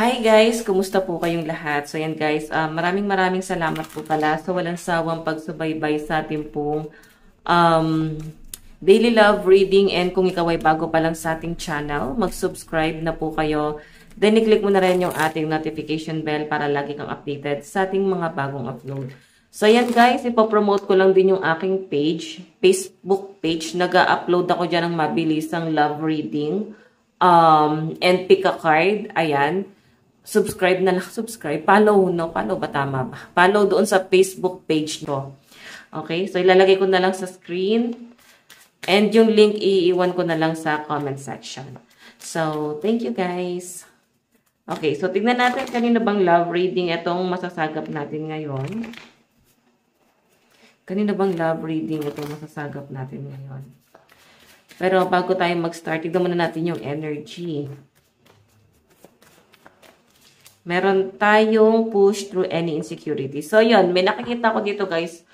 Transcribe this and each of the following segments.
Hi guys! Kumusta po kayong lahat? So yan guys, maraming salamat po pala sa walang sawang pagsubaybay sa ating pong daily love reading, and kung ikaw ay bago pa lang sa ating channel, mag-subscribe na po kayo. Then i-click mo na rin yung ating notification bell para lagi kang updated sa ating mga bagong upload. So yan guys, ipopromote ko lang din yung aking page, Facebook page. Nag-upload ako dyan ng mabilisang love reading and pick a card. Ayan. Subscribe na lang. Subscribe. Follow, no? Follow ba? Tama ba? Follow doon sa Facebook page ko. Okay? So, ilalagay ko na lang sa screen. And yung link, iiwan ko na lang sa comment section. So, thank you guys. Okay. So, tignan natin kanina bang love reading itong masasagap natin ngayon. Kanina bang love reading itong masasagap natin ngayon. Pero bago tayo mag-start, tignan muna natin yung energy. Meron tayong push through any insecurity. So, yun. May nakikita ko dito, guys.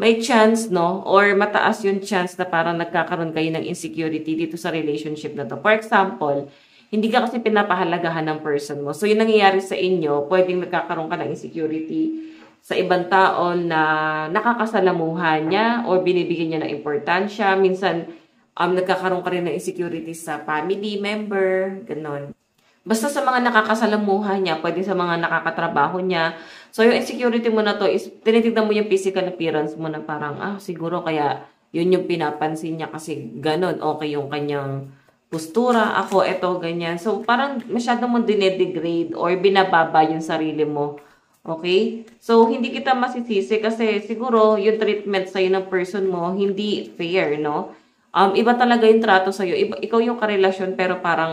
May chance, no? Or mataas yung chance na parang nagkakaroon kayo ng insecurity dito sa relationship na to. For example, hindi ka kasi pinapahalagahan ng person mo. So, yung nangyayari sa inyo, pwedeng nagkakaroon ka ng insecurity sa ibang tao na nakakasalamuhan niya or binibigyan niya ng importansya. Minsan, nagkakaroon ka rin ng insecurity sa family member, ganon. Basta sa mga nakakasalamuhan niya, pwede sa mga nakakatrabaho niya. So, yung insecurity mo na to is, tinitignan mo yung physical appearance mo na parang, siguro kaya yun yung pinapansin niya kasi ganon, okay yung kanyang postura, ako, eto, ganyan. So, parang masyado mo dinedegrade or binababa yung sarili mo. Okay? So, hindi kita masisisi kasi siguro yung treatment sa'yo ng person mo, hindi fair, no? Iba talaga yung trato sa'yo. Ikaw yung karelasyon pero para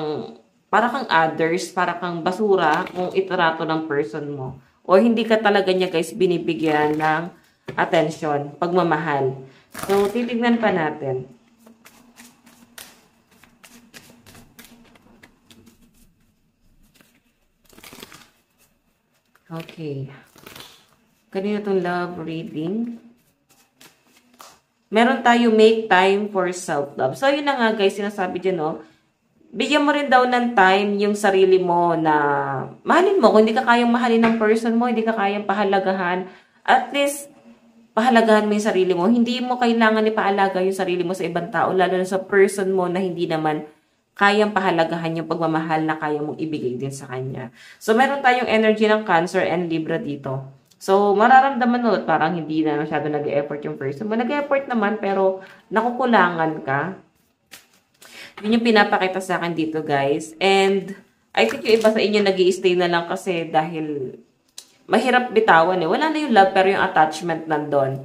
kang others, para kang basura kung itrato ng person mo. O hindi ka talaga niya guys binibigyan ng attention, pagmamahal. So, titignan pa natin. Okay. Kanina itong love reading. Meron tayo make time for self-love. So, yun na nga guys, sinasabi dyan, no? Bigyan mo rin daw ng time yung sarili mo na mahalin mo. Kung hindi ka kayang mahalin ng person mo, hindi ka kayang pahalagahan, at least pahalagahan mo yung sarili mo. Hindi mo kailangan ipaalaga yung sarili mo sa ibang tao, lalo na sa person mo na hindi naman kayang pahalagahan yung pagmamahal na kaya mong ibigay din sa kanya. So, meron tayong energy ng Cancer and Libra dito. So, mararamdaman mo parang hindi na masyado nag-e-effort yung person mo. Nag-e-effort naman pero nakukulangan ka. Yun yung pinapakita sa akin dito, guys. And, I think yung iba sa inyo nag-i-stay na lang kasi dahil mahirap bitawan eh. Wala na yung love pero yung attachment nandun.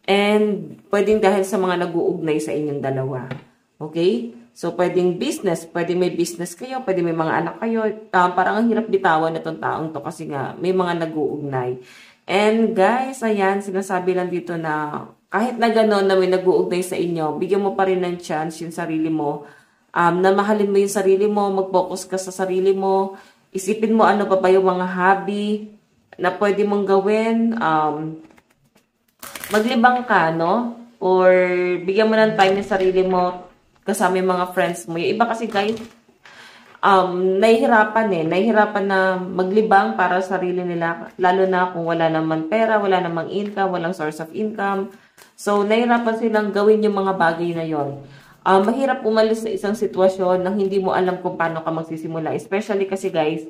And, pwedeng dahil sa mga nag-uugnay sa inyong dalawa. Okay? So, pwedeng business. Pwedeng may business kayo. Pwedeng may mga anak kayo. Parang ang hirap bitawan na itong taong to kasi nga may mga nag-uugnay. And, guys, ayan, sinasabi lang dito na kahit na gano'n na may nag-uugnay sa inyo, bigyan mo pa rin ng chance yung sarili mo. Na mahalin mo yung sarili mo, mag-focus ka sa sarili mo, isipin mo ano pa ba yung mga hobby na pwede mong gawin, maglibang ka, no? Or bigyan mo ng time ng sarili mo kasama yung mga friends mo. Yung iba kasi guys, nahihirapan na maglibang para sa sarili nila, lalo na kung wala naman pera, wala namang income, walang source of income. So, nahihirapan silang gawin yung mga bagay na yon. Mahirap umalis sa isang sitwasyon na hindi mo alam kung paano ka magsisimula. Especially kasi guys,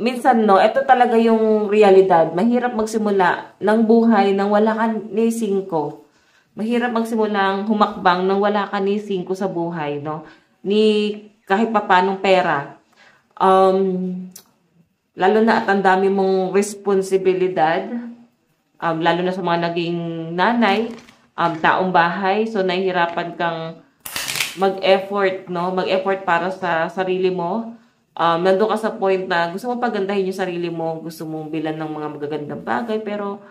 minsan no, ito talaga yung realidad. Mahirap magsimula ng buhay nang wala ka ni 5. Mahirap magsimula ng humakbang nang wala ka ni 5 sa buhay, no? Ni kahit pa paanong pera. Lalo na at ang dami mong responsibilidad. Lalo na sa mga naging nanay, taong bahay. So, nahihirapan kang mag-effort, no? Mag-effort para sa sarili mo. Nandun ka sa point na gusto mo pagandahin yung sarili mo, gusto mong bilan ng mga magagandang bagay, pero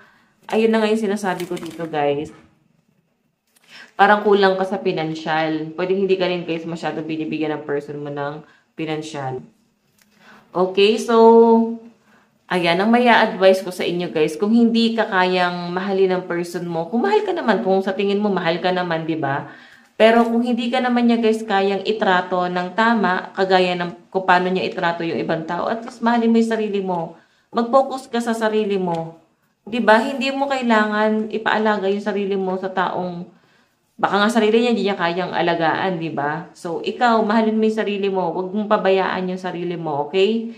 ayun na nga yung sinasabi ko dito, guys. Parang kulang ka sa pinansyal. Pwede hindi ka rin, guys, masyado binibigyan ng person mo ng pinansyal. Okay, so ayan, ang may advice ko sa inyo, guys, kung hindi ka kayang mahalin ng person mo, kung mahal ka naman, kung sa tingin mo mahal ka naman, di ba? Pero kung hindi ka naman niya guys kayang itrato ng tama, kagaya ng kung paano niya itrato yung ibang tao, at least mahalin mo yung sarili mo. Mag-focus ka sa sarili mo. 'Di ba? Hindi mo kailangan ipaalaga yung sarili mo sa taong baka nga sarili niya hindi niya kayang alagaan, 'di ba? So ikaw, mahalin mo yung sarili mo. Huwag mong pabayaan yung sarili mo, okay?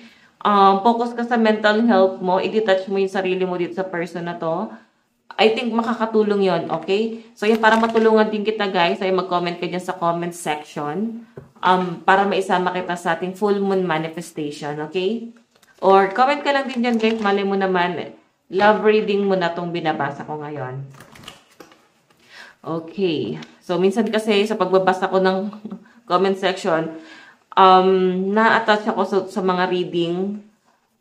Focus ka sa mental health mo, i-detach mo yung sarili mo dito sa person na to. I think makakatulong yon, okay? So, yan, para matulungan din kita, guys, ay mag-comment ka dyan sa comment section para maisama kita sa ating full moon manifestation, okay? Or comment ka lang din dyan, guys. Mali mo naman, love reading mo na tong binabasa ko ngayon. Okay. So, minsan kasi sa pagbabasa ko ng comment section, na-attach ako sa mga reading,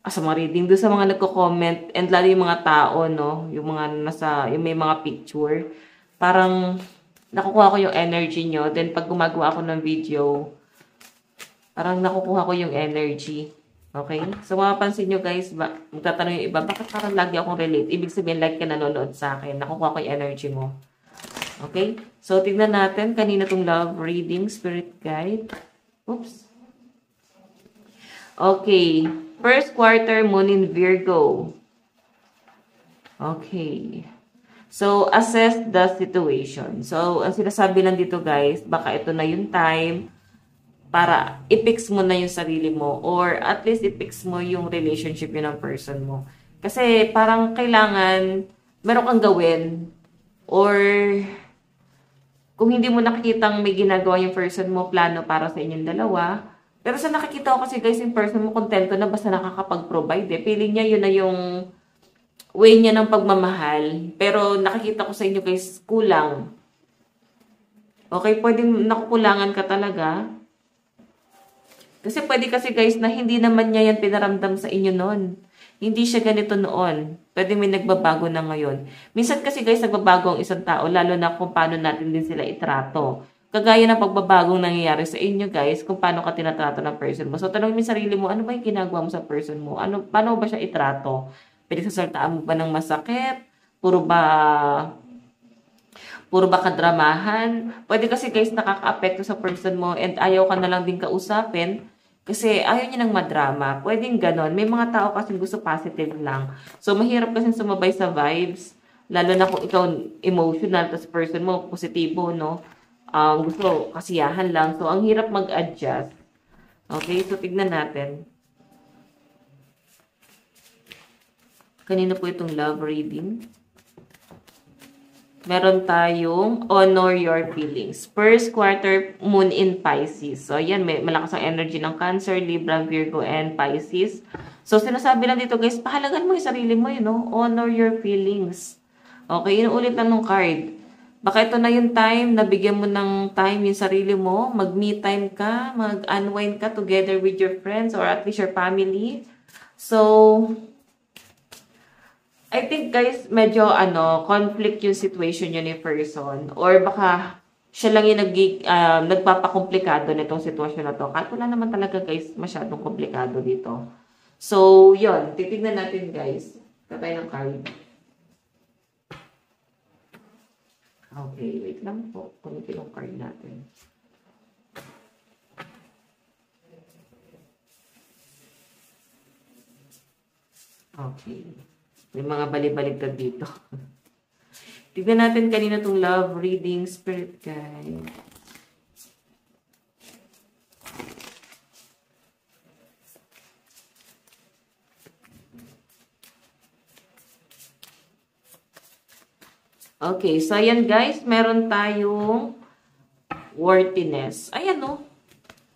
doon sa mga nagko-comment, and lalo yung mga tao, no, yung mga yung may mga picture, parang nakukuha ko yung energy nyo, then pag gumagawa ako ng video, parang nakukuha ko yung energy, okay? So, mapapansin nyo guys, magtatanong yung iba, bakit parang lagi akong relate? Ibig sabihin, like ka nanonood sa akin, nakukuha ko yung energy mo. Okay? So, tignan natin, kanina tong love reading, spirit guide. Oops. Okay. First quarter, moon in Virgo. Okay. So, assess the situation. So, ang sinasabi lang dito guys, baka ito na yung time para i-fix mo na yung sarili mo or at least i-fix mo yung relationship yun ng person mo. Kasi parang kailangan meron kang gawin or kung hindi mo nakikitang may ginagawa yung person mo, plano para sa inyong dalawa. Pero sa nakikita ko kasi guys, yung person mo kontento na basta nakakapag-provide. Feeling niya yun na yung way niya ng pagmamahal. Pero nakikita ko sa inyo guys, kulang. Okay, pwedeng nakukulangan ka talaga. Kasi pwede kasi guys na hindi naman niya yan pinaramdam sa inyo noon. Hindi siya ganito noon. Pwede may nagbabago na ngayon. Minsan kasi guys, nagbabago ang isang tao, lalo na kung paano natin din sila itrato. Kagaya ng pagbabagong nangyayari sa inyo guys, kung paano ka tinatrato ng person mo. So, tanongin mo sarili mo, ano ba yung ginagawa mo sa person mo? Paano ba siya itrato? Pinagsasaltaan mo ba ng masakit? Puro ba kadramahan? Pwede kasi guys, nakaka-apekto sa person mo and ayaw ka na lang din kausapin kasi ayaw niya ng madrama. Pwedeng ganon. May mga tao kasi gusto positive lang. So, mahirap kasi sumabay sa vibes. Lalo na kung ikaw emotional, tapos person mo positibo, no? Gusto kasiyahan lang. So, ang hirap mag-adjust. Okay, so tignan natin. Kanina po itong love reading. Meron tayong honor your feelings. First quarter, moon in Pisces. So, ayan, may malakas ang energy ng Cancer, Libra, Virgo, and Pisces. So, sinasabi lang dito, guys, pahalagan mo yung sarili mo, you know? Honor your feelings. Okay, inuulit lang ng card. Baka ito na yung time, nabigyan mo ng time yung sarili mo, mag-me time ka, mag-unwind ka together with your friends or at least your family. So, I think guys, medyo conflict yung situation yun ni person. Or baka siya lang yung nagpapakomplikado nitong sitwasyon na to. Kahit wala naman talaga guys, masyadong komplikado dito. So, yun. Titignan natin guys. Katay ng card. Okay, wait lang po. Kunin yung card natin. Okay. May mga bali-baligtad dito. Tignan natin kanina itong love reading spirit guide. Okay, so ayan guys, meron tayong worthiness. Ayan no.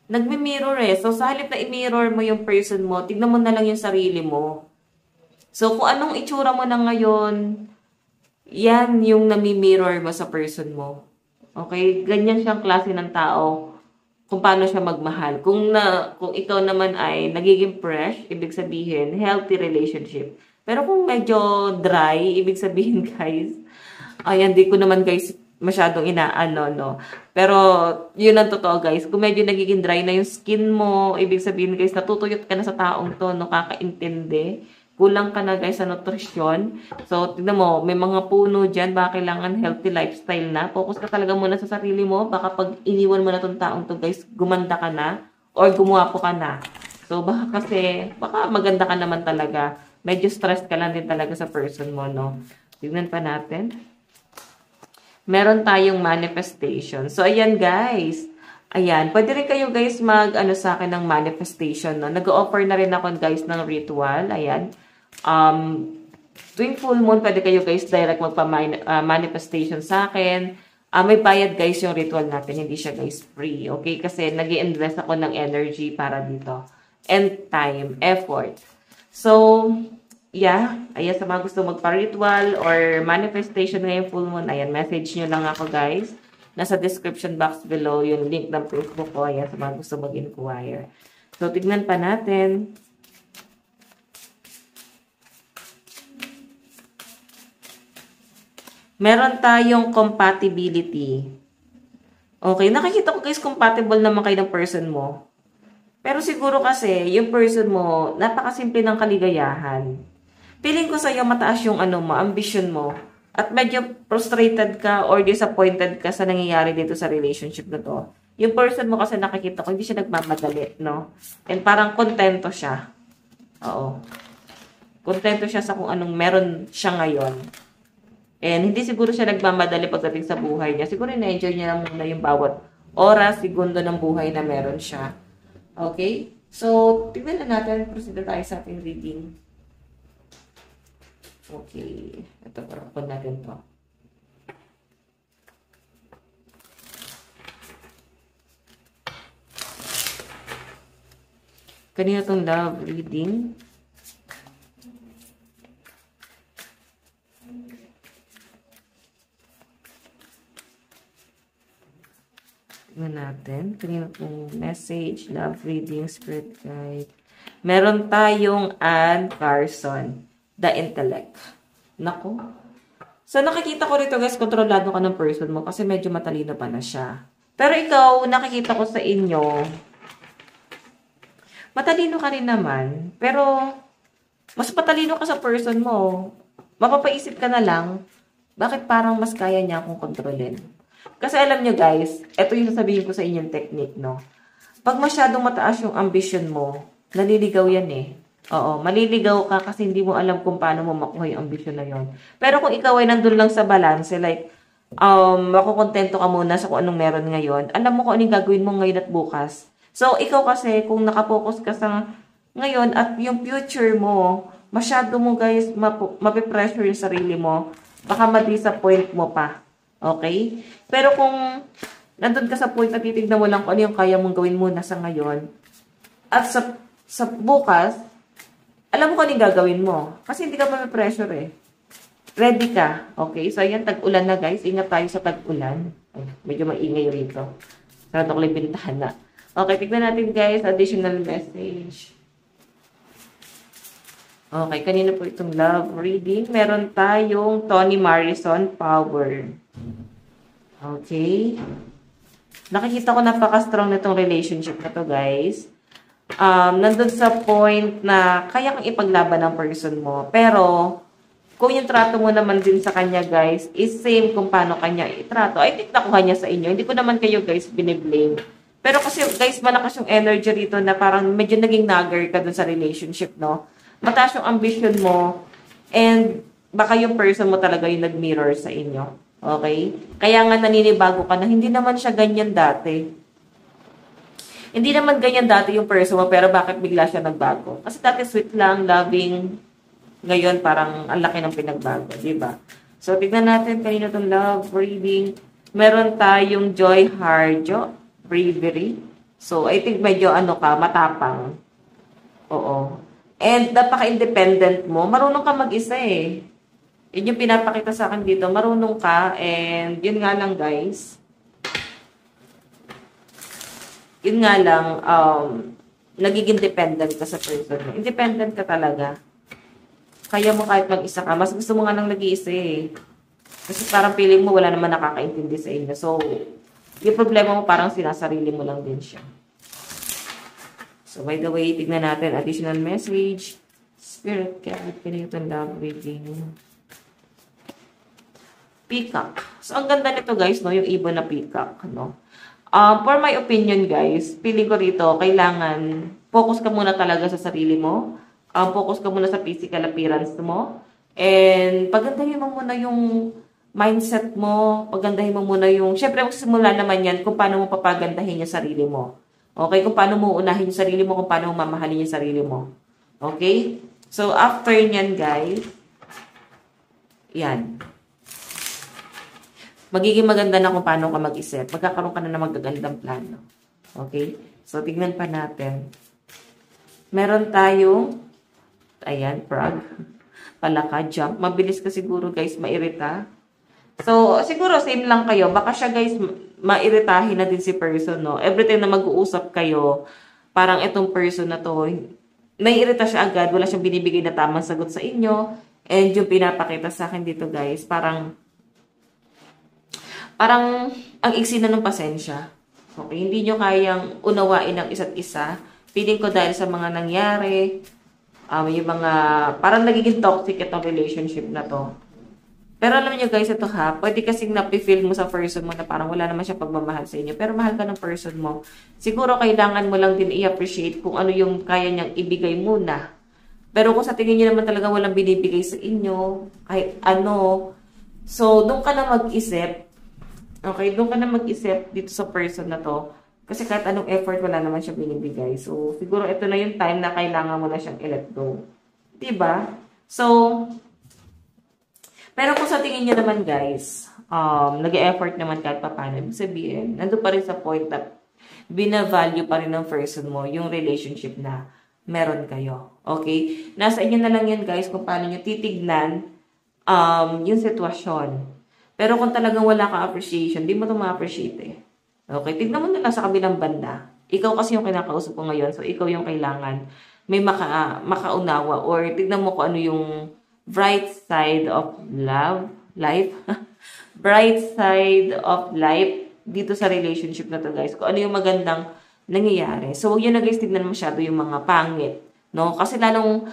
Nagmi-mirror eh. So sa halip na i-mirror mo yung person mo, tignan mo na lang yung sarili mo. So, kung anong itsura mo na ngayon, yan yung nami-mirror mo sa person mo. Okay? Ganyan siyang klase ng tao kung paano siya magmahal. Kung ikaw naman ay nagiging fresh, ibig sabihin, healthy relationship. Pero kung medyo dry, ibig sabihin, guys, ayan, di ko naman, guys, masyadong inaano, no? Pero, yun ang totoo, guys. Kung medyo nagiging dry na yung skin mo, ibig sabihin, guys, natutuyot ka na sa taong to, no? Kakaintindi. kulang ka na guys sa nutrisyon. So, tignan mo, may mga puno dyan, baka kailangan healthy lifestyle na. Focus ka talaga muna sa sarili mo. Baka pag iniwan mo na itong taong to guys, gumanda ka na or gumuwapo ka na. So, baka maganda ka naman talaga. Medyo stressed ka lang din talaga sa person mo, no? Tignan pa natin. Meron tayong manifestation. So, ayan guys. Ayan, pwede rin kayo guys sa akin ng manifestation, no? Nag-offer na rin ako guys ng ritual. Ayan. Tuwing full moon, pwede kayo guys direct magpa-manifestation sa akin. May bayad guys yung ritual natin, hindi siya guys free. Okay? Kasi nag-i-invest ako ng energy para dito. And time, effort. So, yeah. Ayan, sa mga gusto magpa-ritual or manifestation ngayong full moon, ayan, message nyo lang ako guys. Nasa description box below yung link ng Facebook ko. Ayan, sa mga gusto mag-inquire. So, tignan pa natin. Meron tayong compatibility. Okay, nakikita ko guys, compatible naman kayo ng person mo. Pero siguro kasi, yung person mo, napakasimple ng kaligayahan. Feeling ko sa'yo mataas yung ambition mo. At medyo frustrated ka or disappointed ka sa nangyayari dito sa relationship na to. Yung person mo kasi nakikita ko, hindi siya nagmamadali, no? And parang kontento siya. Oo. Kontento siya sa kung anong meron siya ngayon. And hindi siguro siya nagmamadali pagdating sa buhay niya. Siguro na-enjoy niya lang muna yung bawat oras, segundo ng buhay na meron siya. Okay? So, tignan na natin. Proceed na tayo sa ating reading. Okay. Ito, parang natin to. Kanina itong love reading. Tignan natin. Kanina itong message, love reading, spirit guide. Meron tayong Anne Carson. The intellect. Nako. So, nakikita ko rito guys, kontrolado ka ng person mo kasi medyo matalino pa na siya. Pero ikaw, nakikita ko sa inyo, matalino ka rin naman, pero mas matalino ka sa person mo. Mapapaisip ka na lang, bakit parang mas kaya niya akong kontrolin? Kasi alam nyo guys, ito yung sasabihin ko sa inyong technique, no? Pag masyadong mataas yung ambition mo, naliligaw yan eh. Oo, maliligaw ka kasi hindi mo alam kung paano mo makuha yung ambisyon na yon. Pero kung ikaw ay nandun lang sa balance, like, makukontento ka muna sa kung anong meron ngayon, alam mo kung anong gagawin mo ngayon at bukas. So, ikaw kasi, kung nakapokus ka sa ngayon at yung future mo, masyado mo guys, mapipressure yung sarili mo, baka ma-disappoint mo pa. Okay? Pero kung nandun ka sa point na titignan mo lang kung ano yung kaya mong gawin muna sa ngayon, at sa bukas, alam mo kung anong gagawin mo. Kasi hindi ka pa may pressure eh. Ready ka. Okay? So, ayan, tag-ulan na guys. Ingat tayo sa tag-ulan. Medyo maingay rito. Sarado ko lang bintahan na. Okay, tignan natin guys. Additional message. Okay, kanina po itong love reading. Meron tayong Toni Morrison Power. Okay. Nakikita ko napaka-strong na itong relationship na to guys. Nandun sa point na kaya kang ipaglaban ng person mo. Pero, kung yung trato mo naman din sa kanya, guys, is same kung paano kanya itrato. I think nakuha niya sa inyo. Hindi ko naman kayo, guys, biniblame. Pero kasi, guys, malakas yung energy rito na parang medyo naging nagger ka dun sa relationship, no? Mataas yung ambition mo. And, baka yung person mo talaga yung nag-mirror sa inyo. Okay? Kaya nga naninibago ka na hindi naman siya ganyan dati. Hindi naman ganyan dati yung person mo, pero bakit bigla siya nagbago? Kasi dati sweet lang, loving, ngayon parang ang laki ng pinagbago, di ba? So, tignan natin kanina itong love reading. Meron tayong Joy Harjo, bravery. So, I think medyo matapang. Oo. And napaka-independent mo. Marunong ka mag-isa eh. Yun yung pinapakita sa akin dito. Marunong ka, and yun nga lang guys. Yun nga lang, nagiging dependent ka sa person mo. Independent ka talaga. Kaya mo kahit mag-isa ka. Mas gusto mo nga nang nag-iisa eh. Kasi parang feeling mo wala naman nakakaintindi sa inyo. So, yung problema mo parang sinasarili mo lang din siya. So, by the way, tignan natin additional message. Spirit guide, pinito love reading. Peacock. So, ang ganda nito guys, no? Yung ibon na peacock, no? For my opinion guys, feeling ko rito, kailangan focus ka muna talaga sa sarili mo. Focus ka muna sa physical appearance mo. And pagandahin mo muna yung mindset mo. Pagandahin mo muna yung... Siyempre, magsisimula naman yan kung paano mo papagandahin yung sarili mo. Okay? Kung paano mo unahin yung sarili mo, kung paano mo mamahalin yung sarili mo. Okay? So, after nyan guys, yan. Magiging maganda na kung paano ka mag-isip. Magkakaroon ka na ng magagandang plano. Okay? So, tignan pa natin. Meron tayong, ayan, frog. Palaka, jump. Mabilis ka siguro, guys, mairita. So, siguro, same lang kayo. Baka siya, guys, mairitahin na din si person, no? Every time na mag-uusap kayo, parang itong person na to, naiirita siya agad. Wala siyang binibigay na tamang sagot sa inyo. And yung pinapakita sa akin dito, guys, parang ang iksi na ng pasensya. Okay? Hindi nyo kayang unawain ang isa't isa. Feeling ko dahil sa mga nangyari, yung mga, parang nagiging toxic itong relationship na to. Pero alam niyo guys, ito ha, pwede kasing napifeel mo sa person mo na parang wala naman siya pagmamahal sa inyo. Pero mahal ka ng person mo. Siguro kailangan mo lang din i-appreciate kung ano yung kaya niyang ibigay muna. Pero kung sa tingin niyo naman talaga walang binibigay sa inyo, kahit ano, so doon ka na mag-isip. Okay, doon ka na mag-isip dito sa person na to. Kasi kahit anong effort, wala naman siya binibigay. So, siguro ito na yung time na kailangan mo na siyang i-let go. Diba? So, pero kung sa tingin niyo naman guys, nag-e-effort naman kahit pa paano, ibig sabihin, nandun pa rin sa point na bina-value pa rin ng person mo yung relationship na meron kayo. Okay? Nasa inyo na lang yan guys kung paano nyo titignan yung sitwasyon. Pero kung talagang wala ka appreciation, di mo ito ma-appreciate eh. Okay? Tignan mo na lang sa kabilang banda. Ikaw kasi yung kinakausap ko ngayon, so ikaw yung kailangan may makaunawa or tignan mo kung ano yung bright side of life. Bright side of life dito sa relationship na to guys. Kung ano yung magandang nangyayari. So, huwag yun na guys, tignan masyado yung mga pangit. No? Kasi lalong,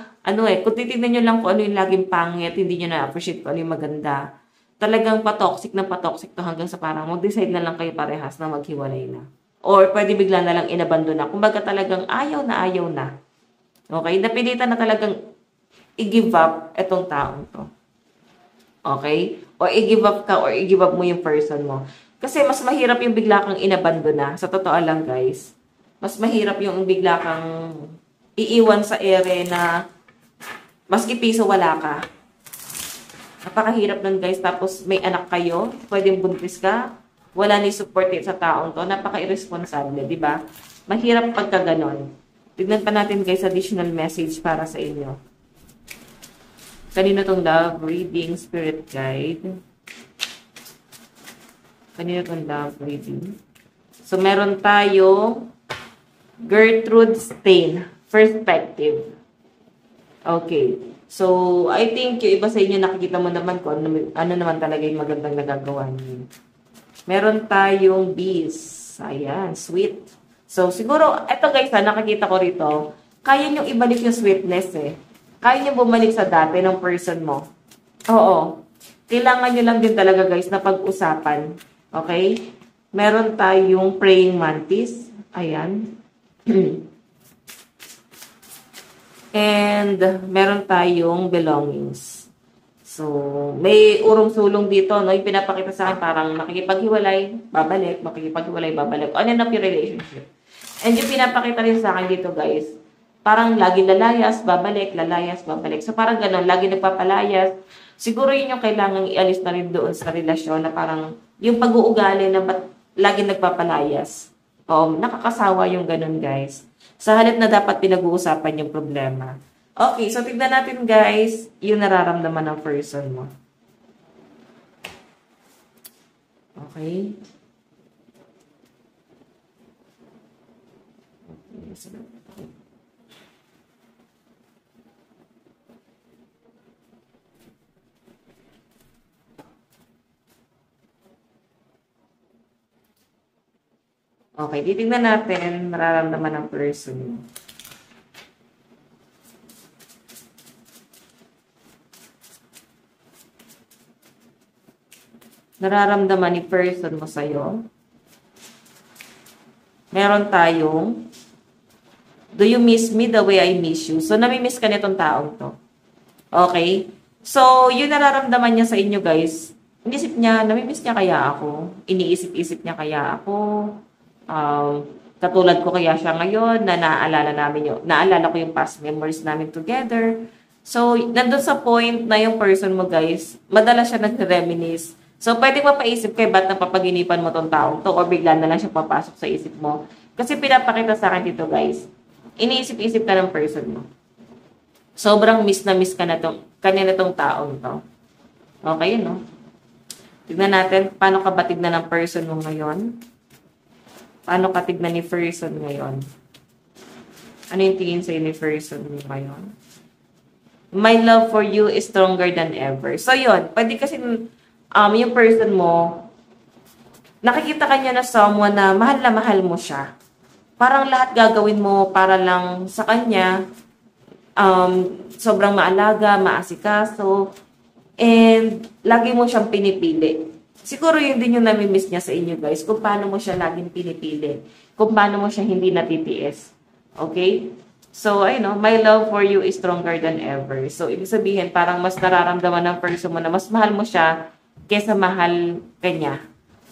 kung titignan nyo lang kung ano yung laging pangit, hindi nyo na-appreciate kung ano yung maganda. Talagang patoxic to hanggang sa parang mag-decide na lang kayo parehas na maghiwalay na. Or pwede bigla na lang inabando na. Kumbaga talagang ayaw na. Okay? Napilitan na talagang i-give up itong taong to. Okay? O i-give up ka or i-give up mo yung person mo. Kasi mas mahirap yung bigla kang inabando na. Sa totoo lang guys. Mas mahirap yung bigla kang iiwan sa ere na maski piso wala ka. Napakahirap nun guys. Tapos may anak kayo. Pwedeng buntis ka. Wala ni support sa taong to. Napaka-irresponsable. Diba? Mahirap pagka ganon. Tignan pa natin guys additional message para sa inyo. Kanino tong love reading spirit guide? Kanino tong love reading? So meron tayo Gertrude Stein. Perspective. Okay. So, I think yung iba sa inyo nakikita mo naman kung ano naman talaga yung magandang nagagawa niyo. Meron tayong bees. Ayan, sweet. So, siguro, eto guys nakikita ko rito, kaya nyo ibalik yung sweetness eh. Kaya nyo bumalik sa dati ng person mo. Oo. Kailangan nyo lang din talaga guys na pag-usapan. Okay? Meron tayong praying mantis. Ayan. And meron tayong belongings. So, may urong-sulong dito, no? Yung pinapakita sa akin, parang makikipaghiwalay, babalik, makikipaghiwalay, babalik. On and off yung relationship. And yung pinapakita rin sa akin dito, guys, parang lagi lalayas, babalik. So, parang ganun, lagi nagpapalayas. Siguro yun yung kailangan ialis na rin doon sa relasyon na parang yung pag-uugali na lagi nagpapalayas. Oo, nakakasawa yung ganun, guys. Sa halip na dapat pinag-uusapan yung problema. Okay, so tignan natin guys, yung nararamdaman ng person mo. Okay. Okay, titignan natin nararamdaman ng person mo. nararamdaman ni person mo sa'yo. Meron tayong, do you miss me the way I miss you? So, nami-miss ka nitong taong to. Okay? So, yung nararamdaman niya sa inyo, guys, inisip niya, nami-miss niya kaya ako? Iniisip-isip niya kaya ako? Katulad ko kaya siya ngayon na naalala ko yung past memories namin together. So, nandun sa point na yung person mo, guys, madalas siya nag-reminisce. So, pwede mapaisip kayo, ba't napapaginipan mo tong taong to o bigla na lang siya papasok sa isip mo. Kasi pinapakita sa akin dito, guys, iniisip-isip ka ng person mo. Sobrang miss na miss ka na kanina tong taong to. Okay, no? Tignan natin, paano ka ba tignan ng person mo ngayon? Paano ka tignan ni person ngayon? Ano yung tingin sa'yo ni person mo ngayon? My love for you is stronger than ever. So, yun. Pwede kasi yung person mo, nakikita ka niya na someone na mahal mo siya. Parang lahat gagawin mo para lang sa kanya. Sobrang maalaga, maasikaso, and lagi mo siyang pinipili. Siguro yun din yung nami-miss niya sa inyo, guys, kung paano mo siya laging pinipili, kung paano mo siya hindi natitiis. Okay? So, my love for you is stronger than ever. So, ibig sabihin, parang mas nararamdaman ng person mo na mas mahal mo siya kesa mahal ka niya.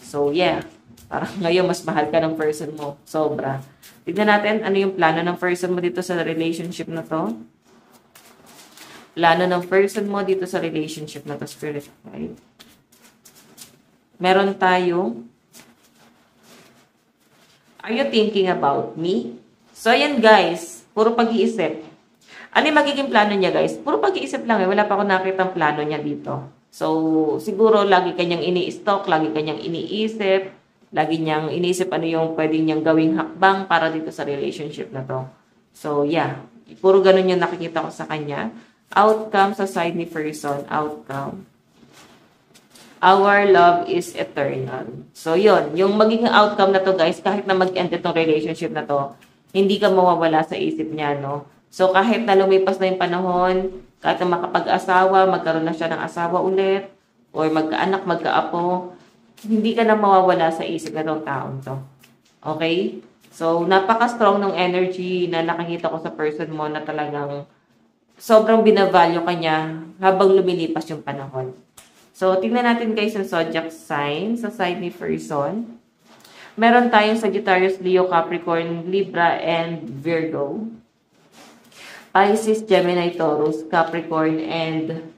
So, yeah. Parang ngayon, mas mahal ka ng person mo. Sobra. Tignan natin, ano yung plano ng person mo dito sa relationship na to. Plano ng person mo dito sa relationship na to, Spirit Guide. Meron tayong, are you thinking about me? So, ayan guys, puro pag-iisip. Ano yung magiging plano niya, guys? Puro pag-iisip lang eh. Wala pa akong nakitang plano niya dito. So, siguro lagi kanyang ini-stalk, lagi kanyang iniisip, lagi niyang iniisip ano yung pwede niyang gawing hakbang para dito sa relationship na to. So, yeah. Puro ganun yung nakikita ko sa kanya. Outcome sa side ni person. Outcome. Our love is eternal. So, yun. Yung magiging outcome na to, guys, kahit na mag-end itong relationship na to, hindi ka mawawala sa isip niya, no? So, kahit na lumipas na yung panahon, kahit na makapag-asawa, magkaroon na siya ng asawa ulit, or magkaanak, magkaapo, hindi ka na mawawala sa isip na tong taong to. Okay? So, napaka-strong ng energy na nakikita ko sa person mo na talagang sobrang binavalue ka niya habang lumilipas yung panahon. So, tingnan natin guys yung zodiac sign sa side ni person. Meron tayong Sagittarius, Leo, Capricorn, Libra, and Virgo. Pisces, Gemini, Taurus, Capricorn, and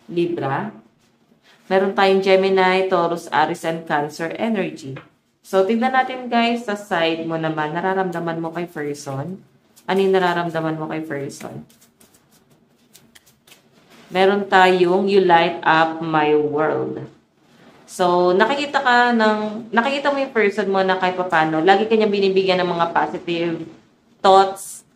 Libra. Meron tayong Gemini, Taurus, Aries, and Cancer energy. So, tingnan natin guys sa side mo naman. Nararamdaman mo kay person. Ano yung nararamdaman mo kay person? Meron tayong You Light Up My World. So, nakikita mo yung person mo na kahit paano, lagi kanya binibigyan ng mga positive thoughts.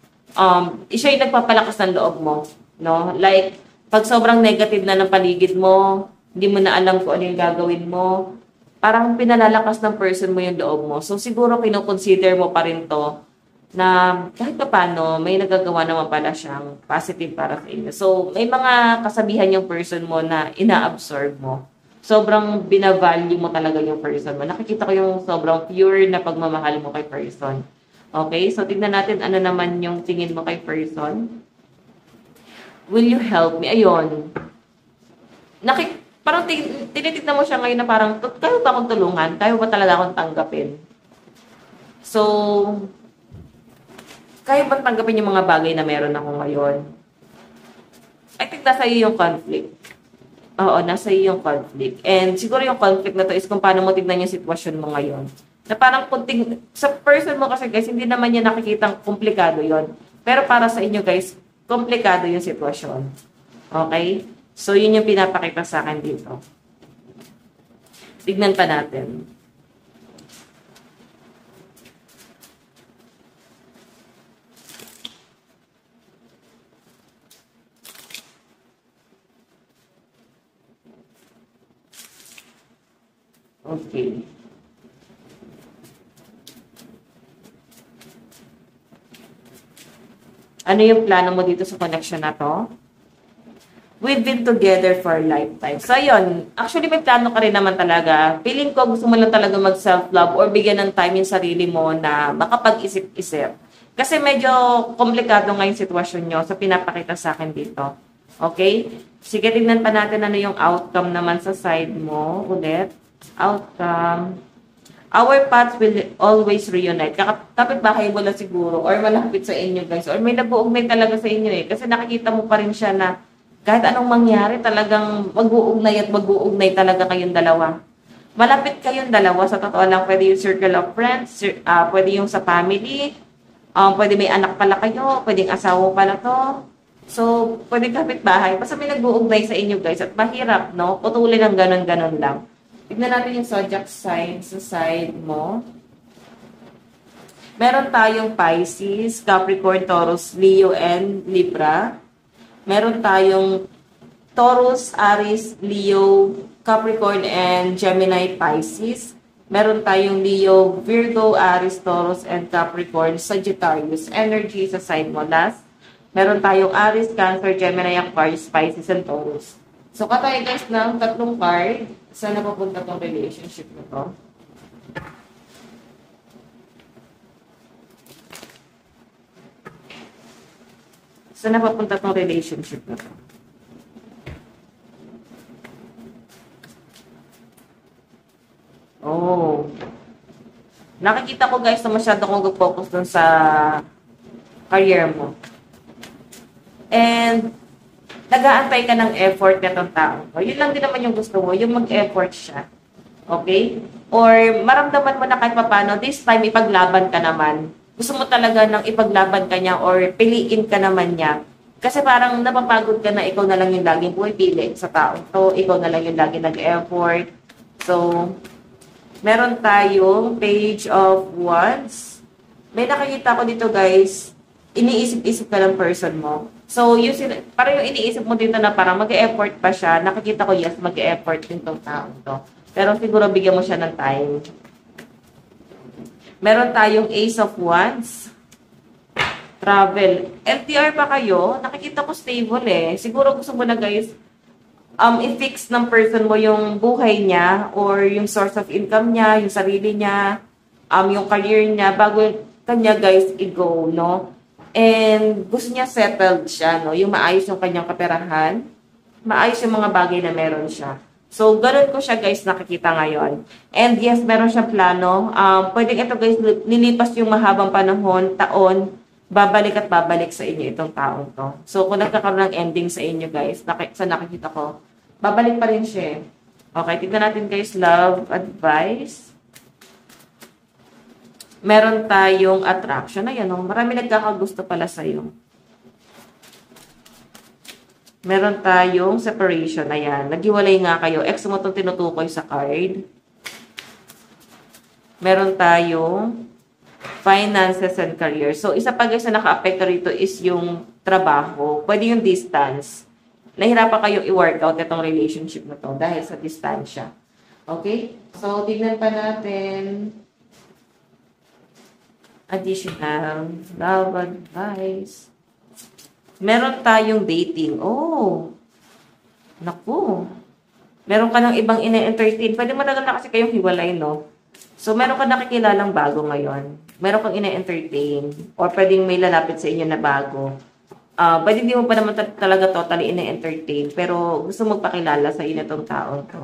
Siya yung nagpapalakas ng loob mo. No? Like, pag sobrang negative na ng paligid mo, hindi mo na alam kung ano yung gagawin mo, parang pinalalakas ng person mo yung loob mo. So, siguro kinoconsider mo pa rin to na kahit pa paano, may nagagawa naman pala siyang positive para sa inyo. So, may mga kasabihan yung person mo na ina-absorb mo. Sobrang binavalue mo talaga yung person mo. Nakikita ko yung sobrang pure na pagmamahal mo kay person. Okay? So, tignan natin ano naman yung tingin mo kay person. Will you help me? Ayun. Parang tinitignan mo siya ngayon na parang, kaya ba akong tulungan? Kaya ba talaga akong tanggapin? So, kaya ba tanggapin yung mga bagay na meron ako ngayon? I think nasa iyo yung conflict. Oo, nasa iyo yung conflict. And siguro yung conflict na to is kung paano mo tignan yung sitwasyon mo ngayon. Na parang sa person mo kasi guys, hindi naman niya nakikitang komplikado yon. Pero para sa inyo guys, komplikado yung sitwasyon. Okay? So, yun yung pinapakita sa akin dito. Tignan pa natin. Okay. Ano yung plano mo dito sa connection na to? we've been together for a lifetime. So, yun. Actually, may plano ka rin naman talaga. Feeling ko, gusto mo lang talaga mag-self-love or bigyan ng time yung sarili mo na makapag-isip-isip. Kasi medyo komplikado nga yung sitwasyon nyo. So, pinapakita sa akin dito. Okay? Sige, tignan pa natin ano yung outcome naman sa side mo. Ulit. Outcome. Our paths will always reunite. Kapit bahay mo lang siguro or malapit sa inyo, guys. Or may nag-uugnay talaga sa inyo eh. Kasi nakikita mo pa rin siya na kahit anong mangyari, talagang mag-uugnay at mag-uugnay talaga kayong dalawa. Malapit kayong dalawa. Sa totoo lang, pwede yung circle of friends, pwede yung sa family, pwede may anak pala kayo, pwedeng asawa pala to. So, pwede kapitbahay. Basta may nag-uugnay sa inyo, guys. At mahirap, no? Putulin ng ganon-ganon lang. Tignan natin yung zodiac sign sa side mo. Meron tayong Pisces, Capricorn, Taurus, Leo, and Libra. Meron tayong Taurus, Aries, Leo, Capricorn, and Gemini, Pisces. Meron tayong Leo, Virgo, Aries, Taurus, and Capricorn, Sagittarius. Energy sa side mo. Last, meron tayong Aries, Cancer, Gemini, Aquarius, Pisces, and Taurus. So, katay guys ng 3 card. Saan na papunta tong relationship na to? Saan na papunta tong relationship na to? Oh. Nakikita ko guys na masyado kong mag-focus dun sa career mo. And nag-aantay ka ng effort nitong tao. O, yun lang din naman yung gusto mo, yung mag-effort siya. Okay? Or maramdaman mo na kahit papano, this time ipaglaban ka naman. Gusto mo talaga ng ipaglaban ka niya or piliin ka naman niya. Kasi parang napapagod ka na ikaw na lang yung laging pumipili sa tao. So, ikaw na lang yung laging nag-effort. So, meron tayong Page of Wands. May nakikita ko dito guys, iniisip-isip ka ng person mo. So, parang yung iniisip mo dito na parang mag-e-effort pa siya. Nakikita ko, yes, mag-e-effort din tong tao to. Pero siguro bigyan mo siya ng time. Meron tayong Ace of Wands. Travel. LDR pa kayo? Nakikita ko stable eh. Siguro gusto mo na guys, i-fix ng person mo yung buhay niya or yung source of income niya, yung sarili niya, yung career niya, bago kanya guys i-go, no? And gusto niya settled siya, no? Yung maayos yung kanyang kaperahan, maayos yung mga bagay na meron siya. So, ganun ko siya guys nakikita ngayon. And yes, meron siyang plano. Pwedeng ito guys, nilipas yung mahabang panahon, taon, babalik at babalik sa inyo itong taong to. So, kung nagkakaroon ng ending sa inyo guys, sa nakikita ko, babalik pa rin siya. Okay, tignan natin guys, love advice. Meron tayong attraction. Ayan, marami nagkakagusto pala sa'yo. Meron tayong separation. Ayan, naghiwalay nga kayo. Ex mo itong tinutukoy sa card. Meron tayong finances and career. So, isa pa guys na naka-apekto rito is yung trabaho. Pwede yung distance. Nahirapan kayong i-workout itong relationship na to dahil sa distansya. Okay? So, tignan pa natin. Additional love advice. Meron tayong dating. Oh. Naku. Meron ka ng ibang ine-entertain. Pwede matagal na kasi kayong hiwalay, no? So, meron ka nakikilalang bago ngayon. Meron kang ine-entertain. Or pwedeng may lalapit sa inyo na bago. Pwede di mo pa naman talaga totally ine-entertain. Pero gusto magpakilala sa inyo itong taong to.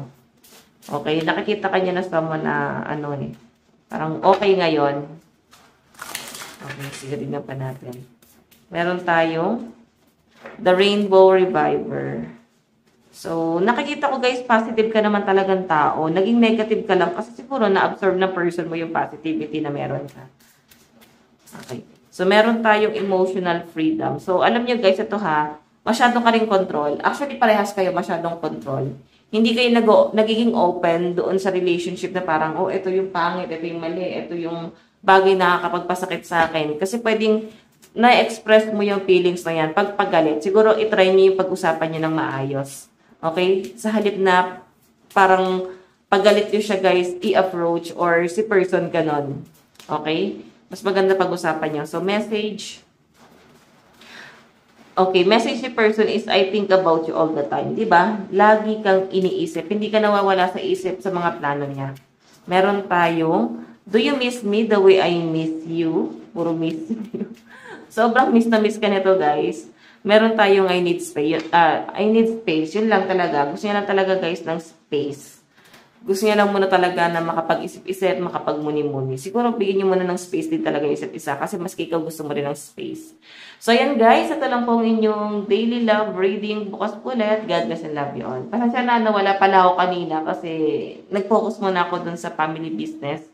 Okay? Nakikita ka niya na someone na parang okay ngayon. Okay, sige, tingnan pa natin. Meron tayong The Rainbow Reviver. So, nakikita ko guys, positive ka naman talagang tao. Naging negative ka lang kasi siguro na-absorb ng person mo yung positivity na meron ka. Okay. So, meron tayong emotional freedom. So, alam nyo guys, ito masyado ka rin control. Actually, parehas kayo masyadong control. Hindi kayo nagiging open doon sa relationship na parang, oh, ito yung pangit, ito yung mali, ito yung bagay na nakakapagpasakit sa akin. Kasi pwedeng na-express mo yung feelings na yan. Pag pagalit, siguro itry niyo yung pag-usapan niyo ng maayos. Okay? Sa halip na parang pagalit niyo siya guys, i-approach or si person ganon. Okay? Mas maganda pag-usapan niyo. So, message. Okay, message ni person is I think about you all the time. 'Di ba? Lagi kang iniisip. Hindi ka nawawala sa isip sa mga plano niya. Meron tayong, do you miss me the way I miss you? Puro miss you. Sobrang miss na miss ka nito, guys. Meron tayong I need space. I need space. Yun lang talaga. Gusto niya lang talaga, guys, ng space. Gusto niya lang muna talaga na makapag-isip-isip, makapag-muni-muni. Siguro bigyan niyo muna ng space din talaga yung isa't isa kasi maski ikaw gusto mo rin ng space. So, ayan guys. Ito lang po ang inyong daily love reading. Bukas po ulit. God bless and love you all. Pasensya na nawala pala ako kanina kasi nag-focus muna ako dun sa family business.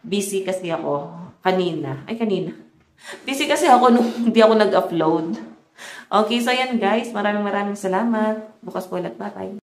Busy kasi ako kanina. Busy kasi ako nung hindi ako nag-upload. Okay, so ayan guys. Maraming salamat. Bukas po ulit. Bye-bye.